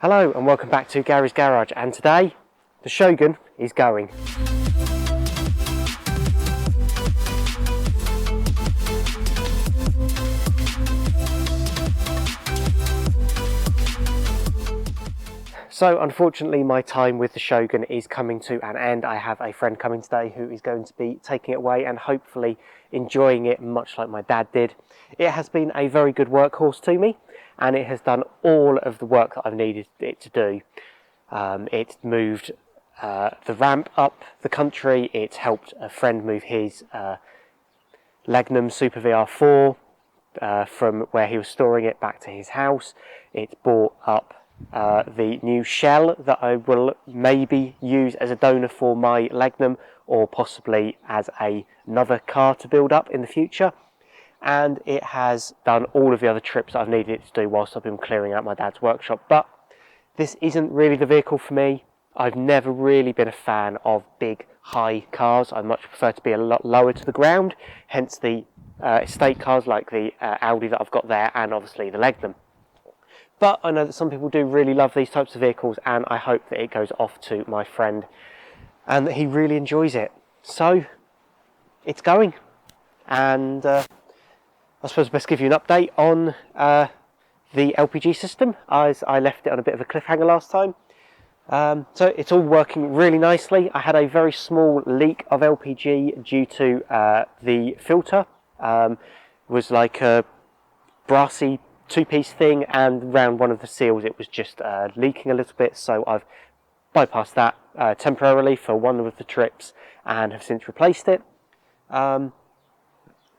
Hello and welcome back to Garry's Garage, and today the Shogun is going. So unfortunately my time with the Shogun is coming to an end. I have a friend coming today who is going to be taking it away and hopefully enjoying it much like my dad did. It has been a very good workhorse to me, and it has done all of the work that I've needed it to do. It's moved the ramp up the country, it's helped a friend move his Legnum Super VR4 from where he was storing it back to his house. It's brought up the new shell that I will maybe use as a donor for my Legnum, or possibly as another car to build up in the future. And it has done all of the other trips that I've needed it to do whilst I've been clearing out my dad's workshop. But this isn't really the vehicle for me. I've never really been a fan of big, high cars. I much prefer to be a lot lower to the ground, hence the estate cars like the Audi that I've got there, and obviously the Legnum. But I know that some people do really love these types of vehicles, and I hope that it goes off to my friend and that he really enjoys it. So it's going, and I suppose I best give you an update on the LPG system, as I left it on a bit of a cliffhanger last time. So it's all working really nicely. I had a very small leak of LPG due to the filter. It was like a brassy two-piece thing, and around one of the seals it was just leaking a little bit, so I've bypassed that temporarily for one of the trips and have since replaced it.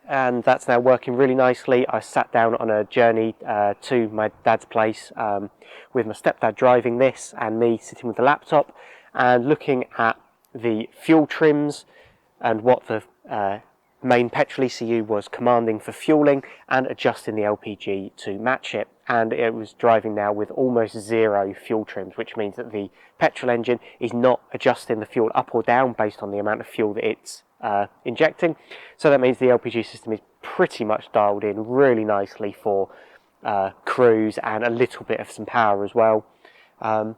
And that's now working really nicely. I sat down on a journey to my dad's place with my stepdad driving this and me sitting with the laptop and looking at the fuel trims and what the main petrol ECU was commanding for fueling, and adjusting the LPG to match it. And it was driving now with almost zero fuel trims, which means that the petrol engine is not adjusting the fuel up or down based on the amount of fuel that it's injecting. So that means the LPG system is pretty much dialed in really nicely for cruise and a little bit of some power as well. And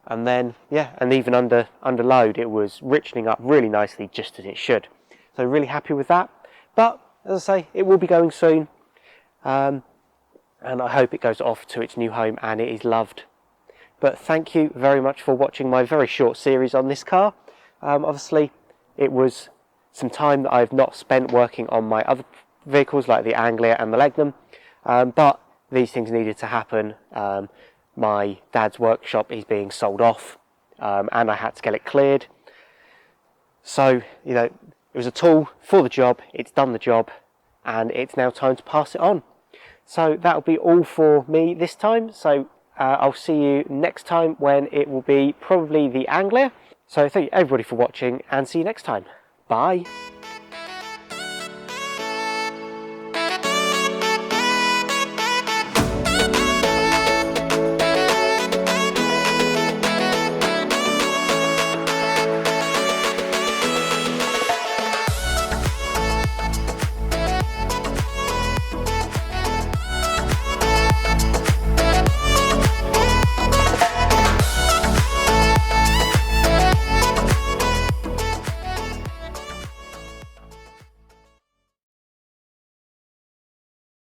then, yeah, and even under load it was richening up really nicely, just as it should. So really happy with that. But as I say, it will be going soon, and I hope it goes off to its new home and it is loved. But thank you very much for watching my very short series on this car. Obviously it was some time that I've not spent working on my other vehicles like the Anglia and the Legnum, but these things needed to happen. My dad's workshop is being sold off, and I had to get it cleared. So, you know, it was a tool for the job, it's done the job, and it's now time to pass it on. So that'll be all for me this time. So I'll see you next time, when it will be probably the Anglia. So thank you everybody for watching, and see you next time. Bye.